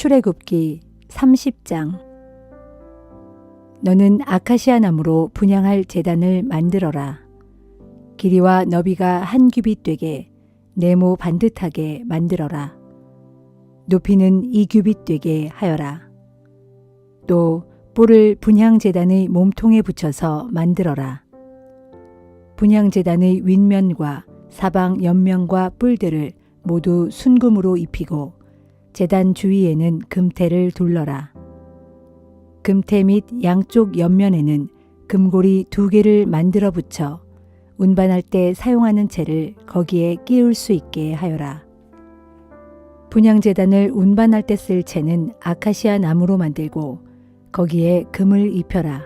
출애굽기 30장. 너는 아카시아 나무로 분향할 제단을 만들어라. 길이와 너비가 한 규빗 되게 네모 반듯하게 만들어라. 높이는 2규빗 되게 하여라. 또 뿔을 분향 제단의 몸통에 붙여서 만들어라. 분향 제단의 윗면과 사방 옆면과 뿔들을 모두 순금으로 입히고 제단 주위에는 금테를 둘러라. 금테 및 양쪽 옆면에는 금고리 2개를 만들어 붙여 운반할 때 사용하는 채를 거기에 끼울 수 있게 하여라. 분향제단을 운반할 때 쓸 채는 아카시아 나무로 만들고 거기에 금을 입혀라.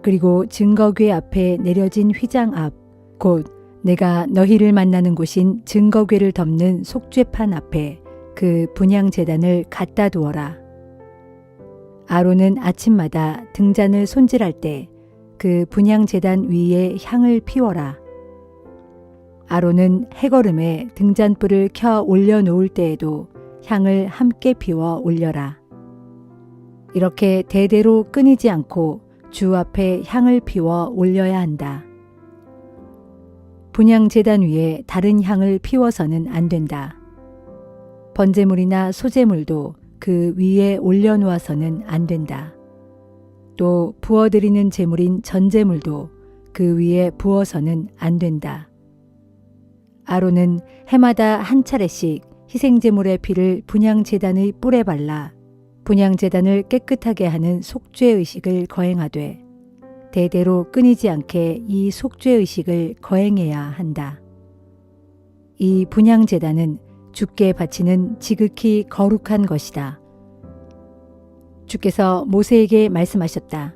그리고 증거궤 앞에 내려진 휘장 앞, 곧 내가 너희를 만나는 곳인 증거궤를 덮는 속죄판 앞에 그 분향제단을 갖다 두어라. 아론은 아침마다 등잔을 손질할 때 그 분향제단 위에 향을 피워라. 아론은 해거름에 등잔불을 켜 올려놓을 때에도 향을 함께 피워 올려라. 이렇게 대대로 끊이지 않고 주 앞에 향을 피워 올려야 한다. 분향제단 위에 다른 향을 피워서는 안 된다. 번제물이나 소제물도 그 위에 올려놓아서는 안 된다. 또 부어드리는 제물인 전제물도 그 위에 부어서는 안 된다. 아론은 해마다 한 차례씩 희생제물의 피를 분향제단의 뿔에 발라 분향제단을 깨끗하게 하는 속죄의식을 거행하되 대대로 끊이지 않게 이 속죄의식을 거행해야 한다. 이 분향제단은 주께 바치는 지극히 거룩한 것이다. 주께서 모세에게 말씀하셨다.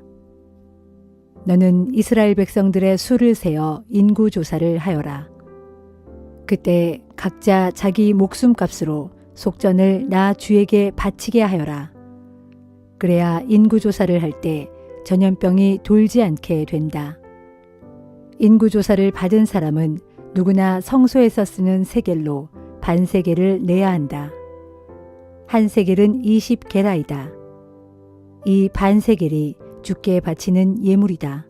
너는 이스라엘 백성들의 수를 세어 인구조사를 하여라. 그때 각자 자기 목숨값으로 속전을 나 주에게 바치게 하여라. 그래야 인구조사를 할 때 전염병이 돌지 않게 된다. 인구조사를 받은 사람은 누구나 성소에서 쓰는 세겔로 반세겔을 내야 한다. 한 세겔은 20게라이다. 이 반세겔이 주께 바치는 예물이다.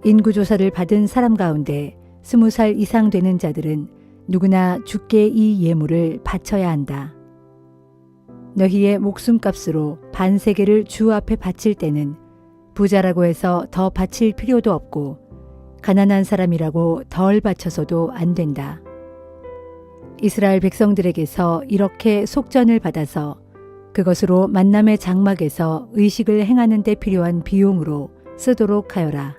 인구조사를 받은 사람 가운데 20살 이상 되는 자들은 누구나 주께 이 예물을 바쳐야 한다. 너희의 목숨값으로 반세겔을 주 앞에 바칠 때는 부자라고 해서 더 바칠 필요도 없고 가난한 사람이라고 덜 바쳐서도 안 된다. 이스라엘 백성들에게서 이렇게 속전을 받아서 그것으로 만남의 장막에서 의식을 행하는 데 필요한 비용으로 쓰도록 하여라.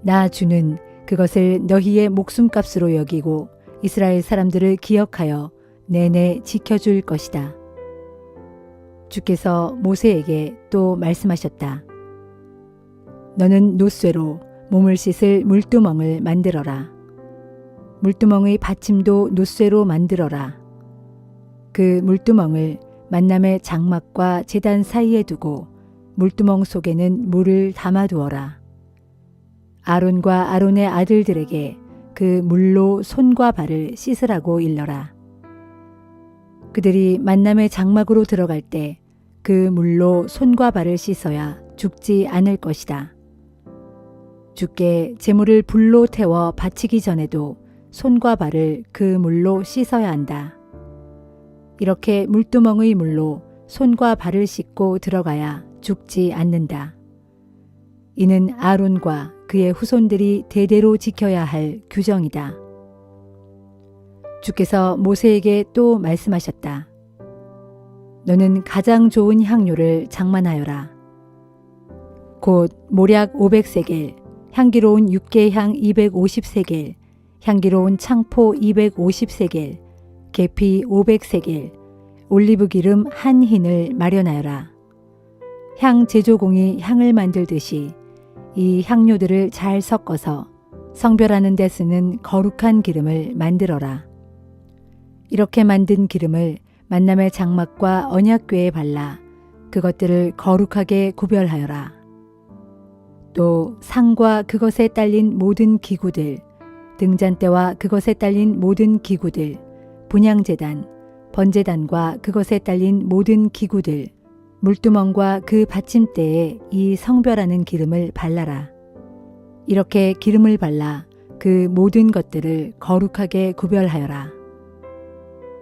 나 주는 그것을 너희의 목숨값으로 여기고 이스라엘 사람들을 기억하여 내내 지켜줄 것이다. 주께서 모세에게 또 말씀하셨다. 너는 놋쇠로 몸을 씻을 물두멍을 만들어라. 물두멍의 받침도 놋쇠로 만들어라. 그 물두멍을 만남의 장막과 제단 사이에 두고 물두멍 속에는 물을 담아두어라. 아론과 아론의 아들들에게 그 물로 손과 발을 씻으라고 일러라. 그들이 만남의 장막으로 들어갈 때 그 물로 손과 발을 씻어야 죽지 않을 것이다. 주께 제물을 불로 태워 바치기 전에도 손과 발을 그 물로 씻어야 한다. 이렇게 물두멍의 물로 손과 발을 씻고 들어가야 죽지 않는다. 이는 아론과 그의 후손들이 대대로 지켜야 할 규정이다. 주께서 모세에게 또 말씀하셨다. 너는 가장 좋은 향료를 장만하여라. 곧 모략 500세겔, 향기로운 육개향 250세겔, 향기로운 창포 250세겔, 계피 500세겔, 올리브 기름 한 흰을 마련하여라. 향 제조공이 향을 만들듯이 이 향료들을 잘 섞어서 성별하는 데 쓰는 거룩한 기름을 만들어라. 이렇게 만든 기름을 만남의 장막과 언약궤에 발라 그것들을 거룩하게 구별하여라. 또 상과 그것에 딸린 모든 기구들, 등잔대와 그것에 딸린 모든 기구들, 분향제단, 번제단과 그것에 딸린 모든 기구들, 물두멍과 그 받침대에 이 성별하는 기름을 발라라. 이렇게 기름을 발라 그 모든 것들을 거룩하게 구별하여라.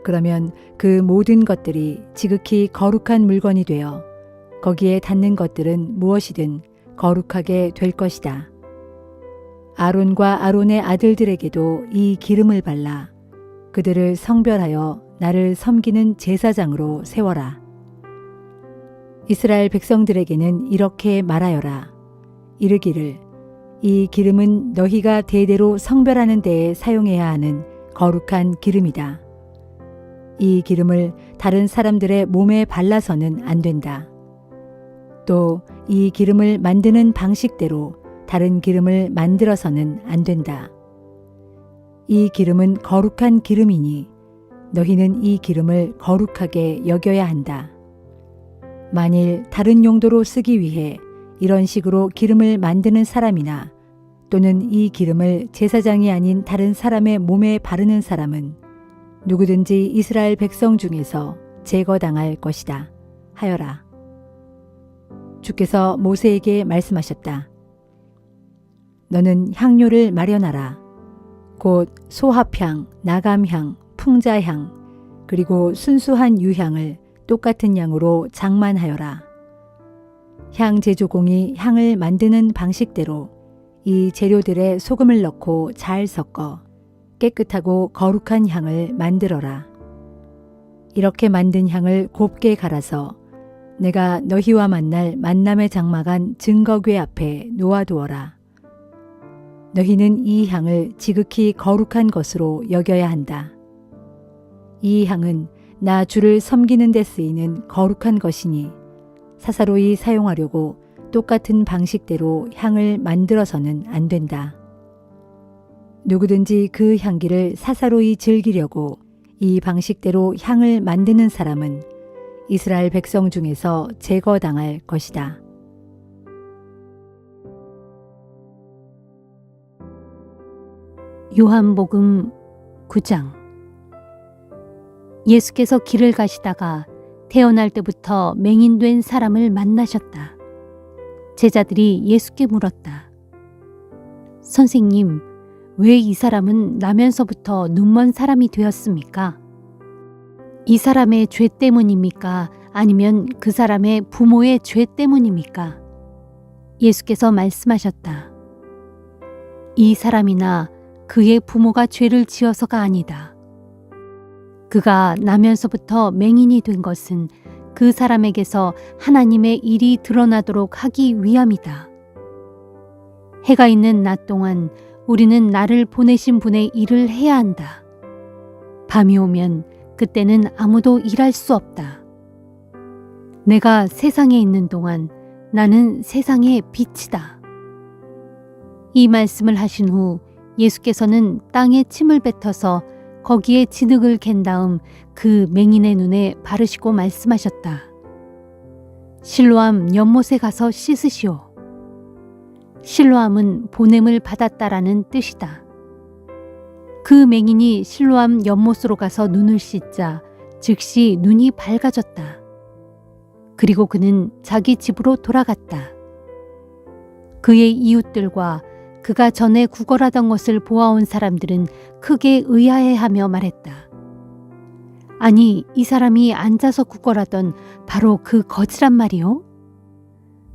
그러면 그 모든 것들이 지극히 거룩한 물건이 되어 거기에 닿는 것들은 무엇이든 거룩하게 될 것이다. 아론과 아론의 아들들에게도 이 기름을 발라 그들을 성별하여 나를 섬기는 제사장으로 세워라. 이스라엘 백성들에게는 이렇게 말하여라. 이르기를 이 기름은 너희가 대대로 성별하는 데에 사용해야 하는 거룩한 기름이다. 이 기름을 다른 사람들의 몸에 발라서는 안 된다. 또 이 기름을 만드는 방식대로 다른 기름을 만들어서는 안 된다. 이 기름은 거룩한 기름이니 너희는 이 기름을 거룩하게 여겨야 한다. 만일 다른 용도로 쓰기 위해 이런 식으로 기름을 만드는 사람이나 또는 이 기름을 제사장이 아닌 다른 사람의 몸에 바르는 사람은 누구든지 이스라엘 백성 중에서 제거당할 것이다 하여라. 주께서 모세에게 말씀하셨다. 너는 향료를 마련하라. 곧 소합향, 나감향, 풍자향, 그리고 순수한 유향을 똑같은 양으로 장만하여라. 향 제조공이 향을 만드는 방식대로 이 재료들에 소금을 넣고 잘 섞어 깨끗하고 거룩한 향을 만들어라. 이렇게 만든 향을 곱게 갈아서 내가 너희와 만날 만남의 장막한 증거궤 앞에 놓아두어라. 너희는 이 향을 지극히 거룩한 것으로 여겨야 한다. 이 향은 나 주를 섬기는 데 쓰이는 거룩한 것이니 사사로이 사용하려고 똑같은 방식대로 향을 만들어서는 안 된다. 누구든지 그 향기를 사사로이 즐기려고 이 방식대로 향을 만드는 사람은 이스라엘 백성 중에서 제거당할 것이다. 요한복음 9장. 예수께서 길을 가시다가 태어날 때부터 맹인된 사람을 만나셨다. 제자들이 예수께 물었다. 선생님, 왜 이 사람은 나면서부터 눈먼 사람이 되었습니까? 이 사람의 죄 때문입니까? 아니면 그 사람의 부모의 죄 때문입니까? 예수께서 말씀하셨다. 이 사람이나 그의 부모가 죄를 지어서가 아니다. 그가 나면서부터 맹인이 된 것은 그 사람에게서 하나님의 일이 드러나도록 하기 위함이다. 해가 있는 낮 동안 우리는 나를 보내신 분의 일을 해야 한다. 밤이 오면 그때는 아무도 일할 수 없다. 내가 세상에 있는 동안 나는 세상의 빛이다. 이 말씀을 하신 후 예수께서는 땅에 침을 뱉어서 거기에 진흙을 갠 다음 그 맹인의 눈에 바르시고 말씀하셨다. 실로암 연못에 가서 씻으시오. 실로암은 보냄을 받았다라는 뜻이다. 그 맹인이 실로암 연못으로 가서 눈을 씻자 즉시 눈이 밝아졌다. 그리고 그는 자기 집으로 돌아갔다. 그의 이웃들과 그가 전에 구걸하던 것을 보아온 사람들은 크게 의아해하며 말했다. 아니, 이 사람이 앉아서 구걸하던 바로 그 거지란 말이오?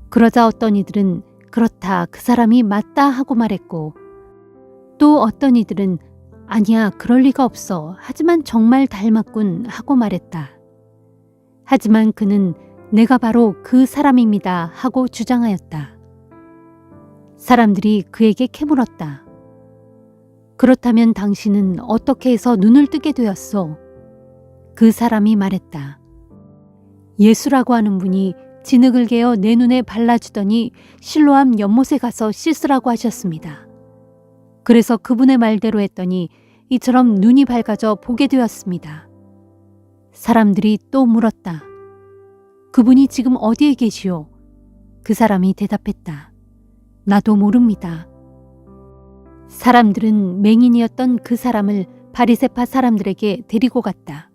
그러자 어떤 이들은 그렇다, 그 사람이 맞다 하고 말했고, 또 어떤 이들은 아니야, 그럴 리가 없어. 하지만 정말 닮았군 하고 말했다. 하지만 그는 내가 바로 그 사람입니다 하고 주장하였다. 사람들이 그에게 캐물었다. 그렇다면 당신은 어떻게 해서 눈을 뜨게 되었소? 그 사람이 말했다. 예수라고 하는 분이 진흙을 개어 내 눈에 발라주더니 실로암 연못에 가서 씻으라고 하셨습니다. 그래서 그분의 말대로 했더니 이처럼 눈이 밝아져 보게 되었습니다. 사람들이 또 물었다. 그분이 지금 어디에 계시오? 그 사람이 대답했다. 나도 모릅니다. 사람들은 맹인이었던 그 사람을 바리새파 사람들에게 데리고 갔다.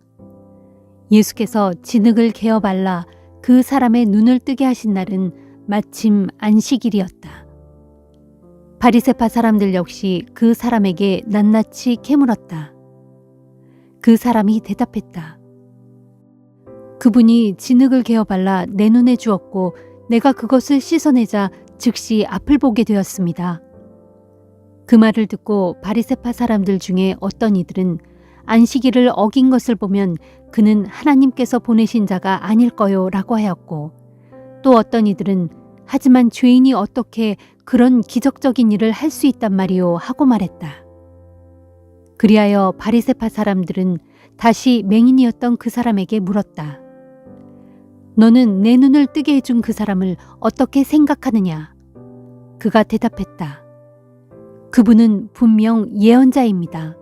예수께서 진흙을 개어 발라 그 사람의 눈을 뜨게 하신 날은 마침 안식일이었다. 바리새파 사람들 역시 그 사람에게 낱낱이 캐물었다. 그 사람이 대답했다. 그분이 진흙을 개어 발라 내 눈에 주었고 내가 그것을 씻어내자 즉시 앞을 보게 되었습니다. 그 말을 듣고 바리새파 사람들 중에 어떤 이들은 안식일을 어긴 것을 보면 그는 하나님께서 보내신 자가 아닐 거요 라고 하였고, 또 어떤 이들은 하지만 죄인이 어떻게 그런 기적적인 일을 할 수 있단 말이요 하고 말했다. 그리하여 바리새파 사람들은 다시 맹인이었던 그 사람에게 물었다. 너는 내 눈을 뜨게 해준 그 사람을 어떻게 생각하느냐? 그가 대답했다. 그분은 분명 예언자입니다.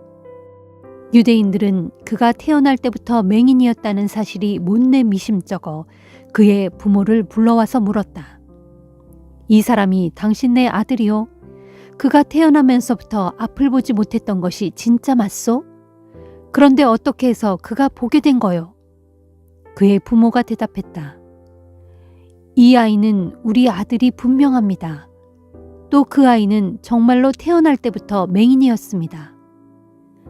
유대인들은 그가 태어날 때부터 맹인이었다는 사실이 못내 미심쩍어 그의 부모를 불러와서 물었다. 이 사람이 당신네 아들이요? 그가 태어나면서부터 앞을 보지 못했던 것이 진짜 맞소? 그런데 어떻게 해서 그가 보게 된 거요? 그의 부모가 대답했다. 이 아이는 우리 아들이 분명합니다. 또 그 아이는 정말로 태어날 때부터 맹인이었습니다.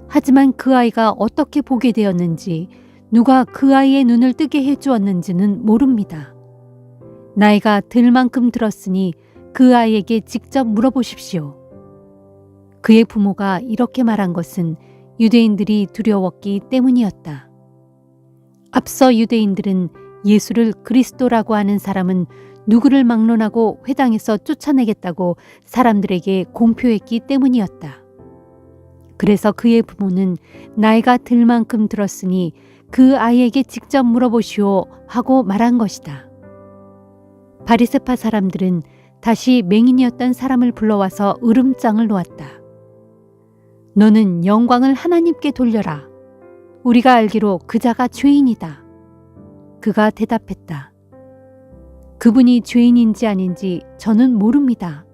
하지만 그 아이가 어떻게 보게 되었는지, 누가 그 아이의 눈을 뜨게 해주었는지는 모릅니다. 나이가 들 만큼 들었으니 그 아이에게 직접 물어보십시오. 그의 부모가 이렇게 말한 것은 유대인들이 두려웠기 때문이었다. 앞서 유대인들은 예수를 그리스도라고 하는 사람은 누구를 막론하고 회당에서 쫓아내겠다고 사람들에게 공표했기 때문이었다. 그래서 그의 부모는 나이가 들 만큼 들었으니 그 아이에게 직접 물어보시오 하고 말한 것이다. 바리새파 사람들은 다시 맹인이었던 사람을 불러와서 으름장을 놓았다. 너는 영광을 하나님께 돌려라. 우리가 알기로 그자가 죄인이다. 그가 대답했다. 그분이 죄인인지 아닌지 저는 모릅니다.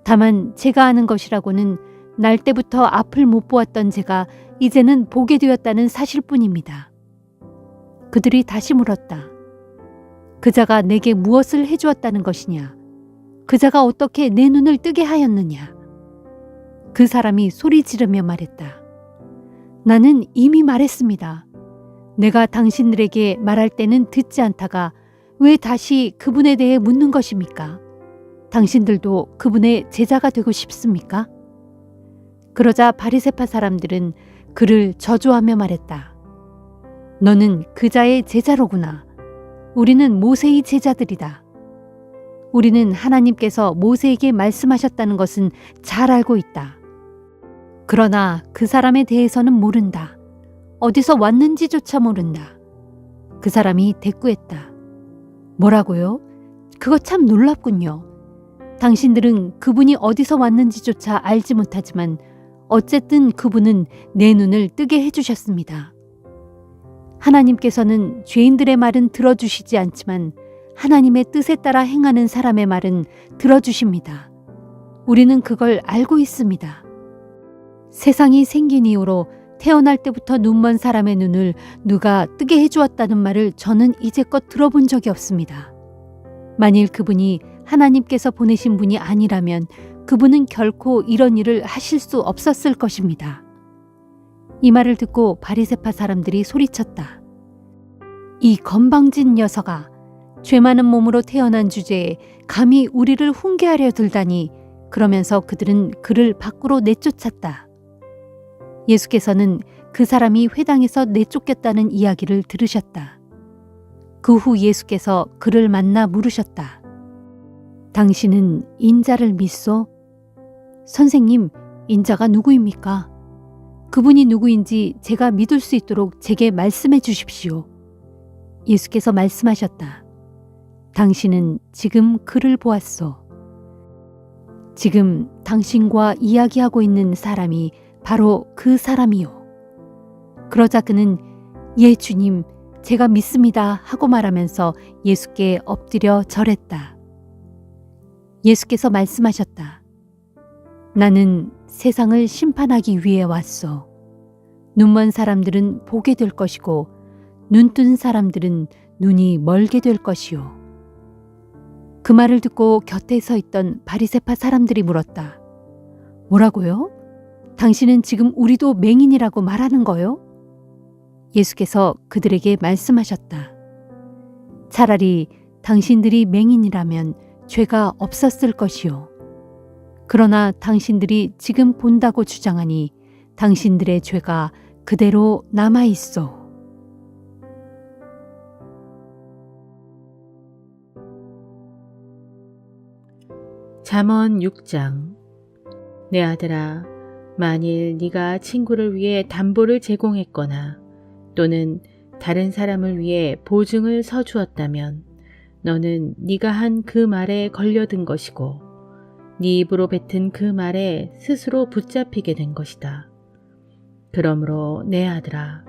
다만 제가 아는 것이라고는 날 때부터 앞을 못 보았던 제가 이제는 보게 되었다는 사실뿐입니다. 그들이 다시 물었다. 그자가 내게 무엇을 해주었다는 것이냐? 그자가 어떻게 내 눈을 뜨게 하였느냐? 그 사람이 소리 지르며 말했다. 나는 이미 말했습니다. 내가 당신들에게 말할 때는 듣지 않다가 왜 다시 그분에 대해 묻는 것입니까? 당신들도 그분의 제자가 되고 싶습니까? 그러자 바리새파 사람들은 그를 저주하며 말했다. 너는 그자의 제자로구나. 우리는 모세의 제자들이다. 우리는 하나님께서 모세에게 말씀하셨다는 것은 잘 알고 있다. 그러나 그 사람에 대해서는 모른다. 어디서 왔는지조차 모른다. 그 사람이 대꾸했다. 뭐라고요? 그거 참 놀랍군요. 당신들은 그분이 어디서 왔는지조차 알지 못하지만 어쨌든 그분은 내 눈을 뜨게 해주셨습니다. 하나님께서는 죄인들의 말은 들어주시지 않지만 하나님의 뜻에 따라 행하는 사람의 말은 들어주십니다. 우리는 그걸 알고 있습니다. 세상이 생긴 이후로 태어날 때부터 눈먼 사람의 눈을 누가 뜨게 해주었다는 말을 저는 이제껏 들어본 적이 없습니다. 만일 그분이 하나님께서 보내신 분이 아니라면 그분은 결코 이런 일을 하실 수 없었을 것입니다. 이 말을 듣고 바리새파 사람들이 소리쳤다. 이 건방진 녀석아, 죄 많은 몸으로 태어난 주제에 감히 우리를 훈계하려 들다니. 그러면서 그들은 그를 밖으로 내쫓았다. 예수께서는 그 사람이 회당에서 내쫓겼다는 이야기를 들으셨다. 그 후 예수께서 그를 만나 물으셨다. 당신은 인자를 믿소? 선생님, 인자가 누구입니까? 그분이 누구인지 제가 믿을 수 있도록 제게 말씀해 주십시오. 예수께서 말씀하셨다. 당신은 지금 그를 보았소. 지금 당신과 이야기하고 있는 사람이 바로 그 사람이요. 그러자 그는 예 주님, 제가 믿습니다 하고 말하면서 예수께 엎드려 절했다. 예수께서 말씀하셨다. 나는 세상을 심판하기 위해 왔소. 눈먼 사람들은 보게 될 것이고 눈뜬 사람들은 눈이 멀게 될 것이요. 그 말을 듣고 곁에 서 있던 바리새파 사람들이 물었다. 뭐라고요? 당신은 지금 우리도 맹인이라고 말하는 거요? 예수께서 그들에게 말씀하셨다. 차라리 당신들이 맹인이라면 죄가 없었을 것이요. 그러나 당신들이 지금 본다고 주장하니 당신들의 죄가 그대로 남아 있어. 잠언 6장. 내 아들아, 만일 네가 친구를 위해 담보를 제공했거나 또는 다른 사람을 위해 보증을 서주었다면 너는 네가 한 그 말에 걸려든 것이고 네 입으로 뱉은 그 말에 스스로 붙잡히게 된 것이다. 그러므로 내 아들아,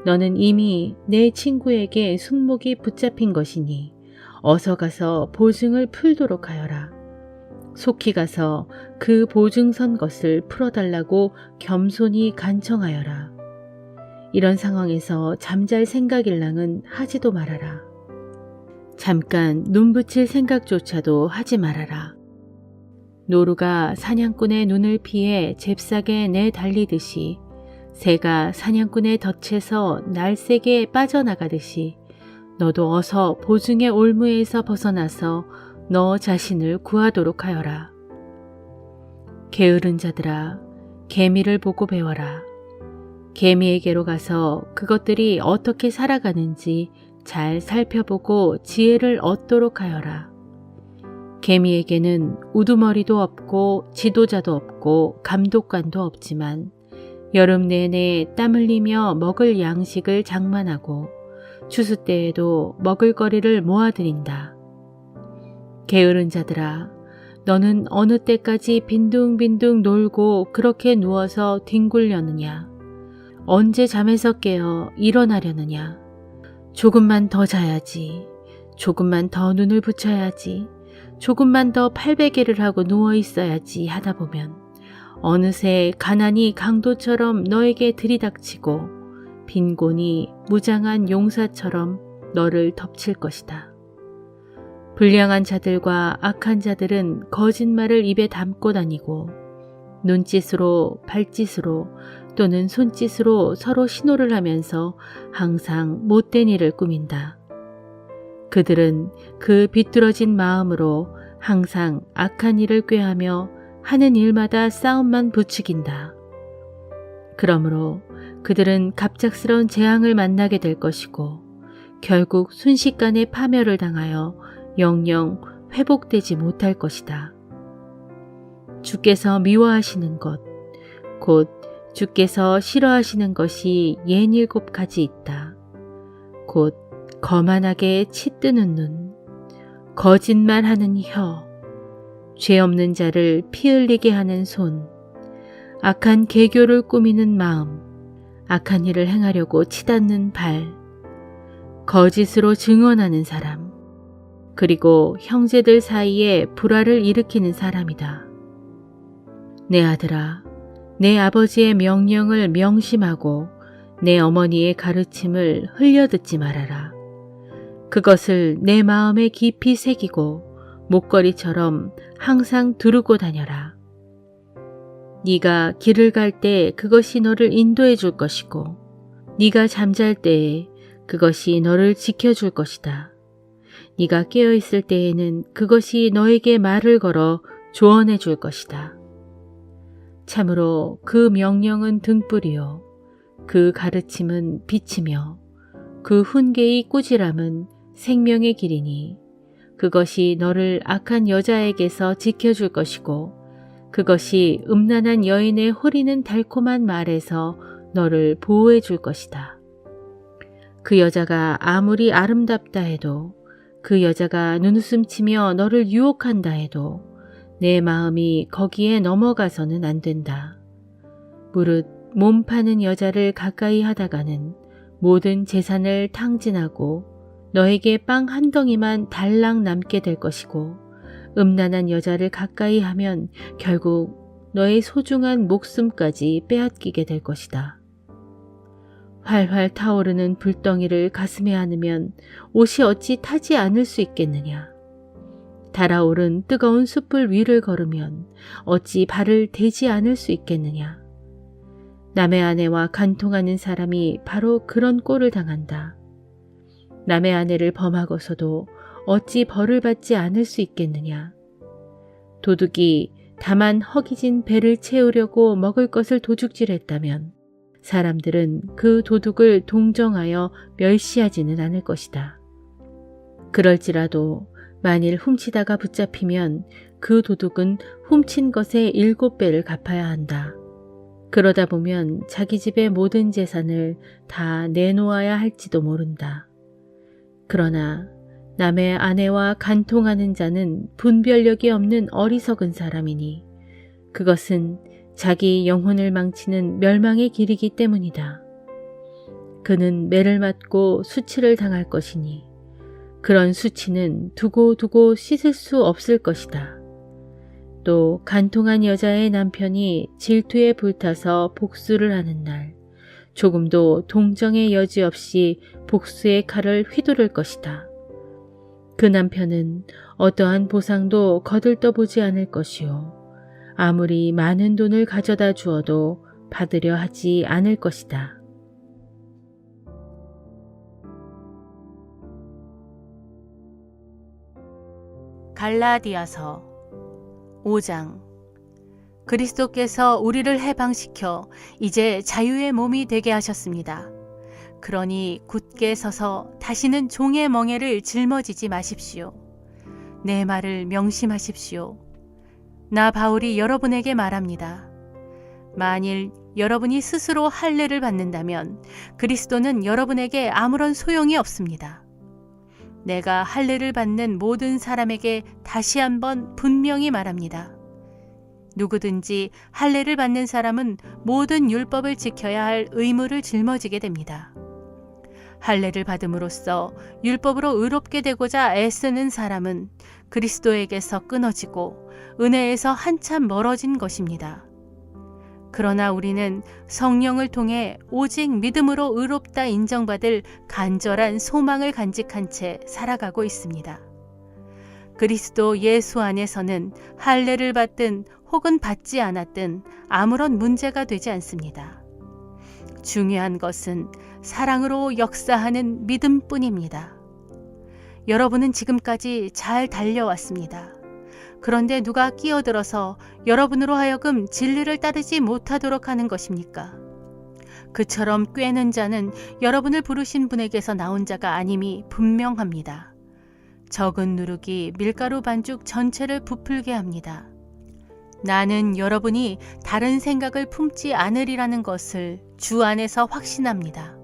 너는 이미 내 친구에게 손목이 붙잡힌 것이니 어서 가서 보증을 풀도록 하여라. 속히 가서 그 보증선 것을 풀어달라고 겸손히 간청하여라. 이런 상황에서 잠잘 생각일랑은 하지도 말아라. 잠깐 눈 붙일 생각조차도 하지 말아라. 노루가 사냥꾼의 눈을 피해 잽싸게 내달리듯이 새가 사냥꾼의 덫에서 날쌔게 빠져나가듯이 너도 어서 보증의 올무에서 벗어나서 너 자신을 구하도록 하여라. 게으른 자들아, 개미를 보고 배워라. 개미에게로 가서 그것들이 어떻게 살아가는지 잘 살펴보고 지혜를 얻도록 하여라. 개미에게는 우두머리도 없고 지도자도 없고 감독관도 없지만 여름 내내 땀 흘리며 먹을 양식을 장만하고 추수 때에도 먹을거리를 모아들인다. 게으른 자들아, 너는 어느 때까지 빈둥빈둥 놀고 그렇게 누워서 뒹굴려느냐? 언제 잠에서 깨어 일어나려느냐? 조금만 더 자야지. 조금만 더 눈을 붙여야지. 조금만 더 팔베개를 하고 누워 있어야지 하다 보면 어느새 가난이 강도처럼 너에게 들이닥치고 빈곤이 무장한 용사처럼 너를 덮칠 것이다. 불량한 자들과 악한 자들은 거짓말을 입에 담고 다니고 눈짓으로 발짓으로 또는 손짓으로 서로 신호를 하면서 항상 못된 일을 꾸민다. 그들은 그 비뚤어진 마음으로 항상 악한 일을 꾀하며 하는 일마다 싸움만 부추긴다. 그러므로 그들은 갑작스러운 재앙을 만나게 될 것이고 결국 순식간에 파멸을 당하여 영영 회복되지 못할 것이다. 주께서 미워하시는 것, 곧 주께서 싫어하시는 것이 67가지 있다. 곧 거만하게 치뜨는 눈, 거짓말하는 혀, 죄 없는 자를 피 흘리게 하는 손, 악한 계교를 꾸미는 마음, 악한 일을 행하려고 치닫는 발, 거짓으로 증언하는 사람, 그리고 형제들 사이에 불화를 일으키는 사람이다. 내 아들아, 내 아버지의 명령을 명심하고 내 어머니의 가르침을 흘려듣지 말아라. 그것을 내 마음에 깊이 새기고 목걸이처럼 항상 두르고 다녀라. 네가 길을 갈 때 그것이 너를 인도해 줄 것이고 네가 잠잘 때에 그것이 너를 지켜줄 것이다. 네가 깨어있을 때에는 그것이 너에게 말을 걸어 조언해 줄 것이다. 참으로 그 명령은 등불이요 그 가르침은 빛이며 그 훈계의 꾸지람은 생명의 길이니 그것이 너를 악한 여자에게서 지켜줄 것이고 그것이 음란한 여인의 호리는 달콤한 말에서 너를 보호해 줄 것이다. 그 여자가 아무리 아름답다 해도 그 여자가 눈웃음치며 너를 유혹한다 해도 내 마음이 거기에 넘어가서는 안 된다. 무릇 몸 파는 여자를 가까이 하다가는 모든 재산을 탕진하고 너에게 빵 한 덩이만 달랑 남게 될 것이고 음란한 여자를 가까이 하면 결국 너의 소중한 목숨까지 빼앗기게 될 것이다. 활활 타오르는 불덩이를 가슴에 안으면 옷이 어찌 타지 않을 수 있겠느냐. 달아오른 뜨거운 숯불 위를 걸으면 어찌 발을 대지 않을 수 있겠느냐. 남의 아내와 간통하는 사람이 바로 그런 꼴을 당한다. 남의 아내를 범하고서도 어찌 벌을 받지 않을 수 있겠느냐. 도둑이 다만 허기진 배를 채우려고 먹을 것을 도둑질했다면 사람들은 그 도둑을 동정하여 멸시하지는 않을 것이다. 그럴지라도 만일 훔치다가 붙잡히면 그 도둑은 훔친 것의 7배를 갚아야 한다. 그러다 보면 자기 집의 모든 재산을 다 내놓아야 할지도 모른다. 그러나 남의 아내와 간통하는 자는 분별력이 없는 어리석은 사람이니 그것은 자기 영혼을 망치는 멸망의 길이기 때문이다. 그는 매를 맞고 수치를 당할 것이니 그런 수치는 두고두고 씻을 수 없을 것이다. 또 간통한 여자의 남편이 질투에 불타서 복수를 하는 날 조금도 동정의 여지 없이 복수의 칼을 휘두를 것이다. 그 남편은 어떠한 보상도 거들떠보지 않을 것이요. 아무리 많은 돈을 가져다 주어도 받으려 하지 않을 것이다. 갈라디아서 5장. 그리스도께서 우리를 해방시켜 이제 자유의 몸이 되게 하셨습니다. 그러니 굳게 서서 다시는 종의 멍에를 짊어지지 마십시오. 내 말을 명심하십시오. 나 바울이 여러분에게 말합니다. 만일 여러분이 스스로 할례를 받는다면 그리스도는 여러분에게 아무런 소용이 없습니다. 내가 할례를 받는 모든 사람에게 다시 한번 분명히 말합니다. 누구든지 할례를 받는 사람은 모든 율법을 지켜야 할 의무를 짊어지게 됩니다. 할례를 받음으로써 율법으로 의롭게 되고자 애쓰는 사람은 그리스도에게서 끊어지고 은혜에서 한참 멀어진 것입니다. 그러나 우리는 성령을 통해 오직 믿음으로 의롭다 인정받을 간절한 소망을 간직한 채 살아가고 있습니다. 그리스도 예수 안에서는 할례를 받든 혹은 받지 않았든 아무런 문제가 되지 않습니다. 중요한 것은 사랑으로 역사하는 믿음뿐입니다. 여러분은 지금까지 잘 달려왔습니다. 그런데 누가 끼어들어서 여러분으로 하여금 진리를 따르지 못하도록 하는 것입니까? 그처럼 꿰는 자는 여러분을 부르신 분에게서 나온 자가 아님이 분명합니다. 적은 누룩이 밀가루 반죽 전체를 부풀게 합니다. 나는 여러분이 다른 생각을 품지 않으리라는 것을 주 안에서 확신합니다.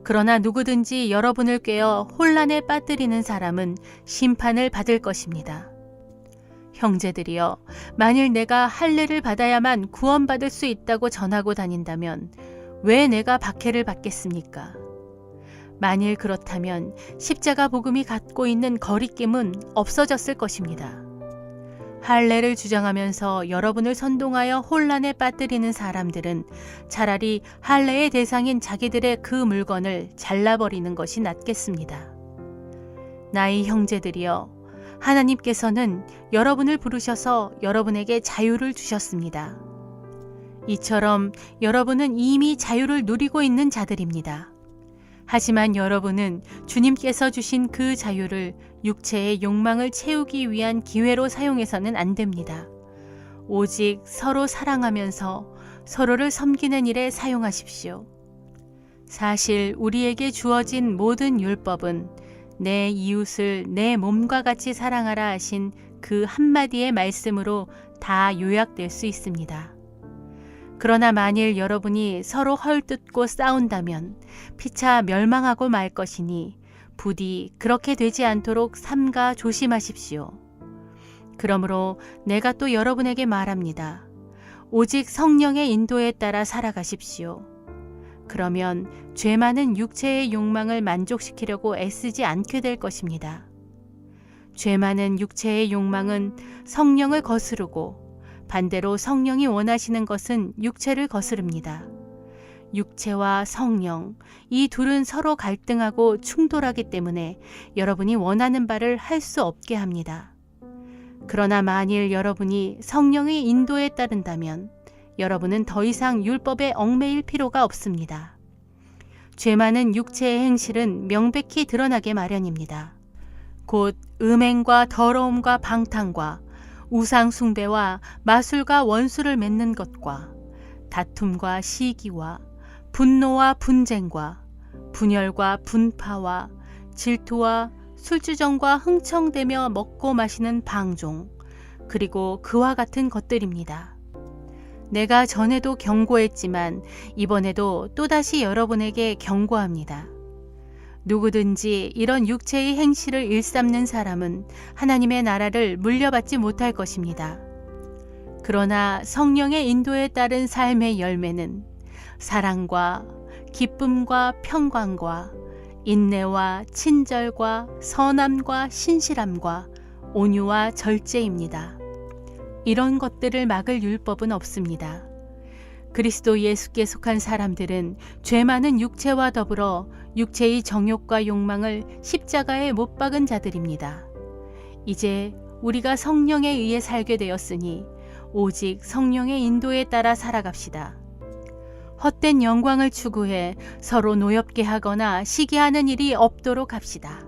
그러나 누구든지 여러분을 꿰어 혼란에 빠뜨리는 사람은 심판을 받을 것입니다. 형제들이여, 만일 내가 할례를 받아야만 구원받을 수 있다고 전하고 다닌다면 왜 내가 박해를 받겠습니까? 만일 그렇다면 십자가 복음이 갖고 있는 거리낌은 없어졌을 것입니다. 할례를 주장하면서 여러분을 선동하여 혼란에 빠뜨리는 사람들은 차라리 할례의 대상인 자기들의 그 물건을 잘라버리는 것이 낫겠습니다. 나의 형제들이여, 하나님께서는 여러분을 부르셔서 여러분에게 자유를 주셨습니다. 이처럼 여러분은 이미 자유를 누리고 있는 자들입니다. 하지만 여러분은 주님께서 주신 그 자유를 육체의 욕망을 채우기 위한 기회로 사용해서는 안 됩니다. 오직 서로 사랑하면서 서로를 섬기는 일에 사용하십시오. 사실 우리에게 주어진 모든 율법은 내 이웃을 내 몸과 같이 사랑하라 하신 그 한마디의 말씀으로 다 요약될 수 있습니다. 그러나 만일 여러분이 서로 헐뜯고 싸운다면 피차 멸망하고 말 것이니 부디 그렇게 되지 않도록 삼가 조심하십시오. 그러므로 내가 또 여러분에게 말합니다. 오직 성령의 인도에 따라 살아가십시오. 그러면 죄 많은 육체의 욕망을 만족시키려고 애쓰지 않게 될 것입니다. 죄 많은 육체의 욕망은 성령을 거스르고 반대로 성령이 원하시는 것은 육체를 거스릅니다. 육체와 성령, 이 둘은 서로 갈등하고 충돌하기 때문에 여러분이 원하는 바를 할 수 없게 합니다. 그러나 만일 여러분이 성령의 인도에 따른다면 여러분은 더 이상 율법에 얽매일 필요가 없습니다. 죄 많은 육체의 행실은 명백히 드러나게 마련입니다. 곧 음행과 더러움과 방탕과 우상 숭배와 마술과 원수를 맺는 것과 다툼과 시기와 분노와 분쟁과 분열과 분파와 질투와 술주정과 흥청대며 먹고 마시는 방종, 그리고 그와 같은 것들입니다. 내가 전에도 경고했지만 이번에도 또다시 여러분에게 경고합니다. 누구든지 이런 육체의 행실을 일삼는 사람은 하나님의 나라를 물려받지 못할 것입니다. 그러나 성령의 인도에 따른 삶의 열매는 사랑과 기쁨과 평강과 인내와 친절과 선함과 신실함과 온유와 절제입니다. 이런 것들을 막을 율법은 없습니다. 그리스도 예수께 속한 사람들은 죄 많은 육체와 더불어 육체의 정욕과 욕망을 십자가에 못 박은 자들입니다. 이제 우리가 성령에 의해 살게 되었으니 오직 성령의 인도에 따라 살아갑시다. 헛된 영광을 추구해 서로 노엽게 하거나 시기하는 일이 없도록 합시다.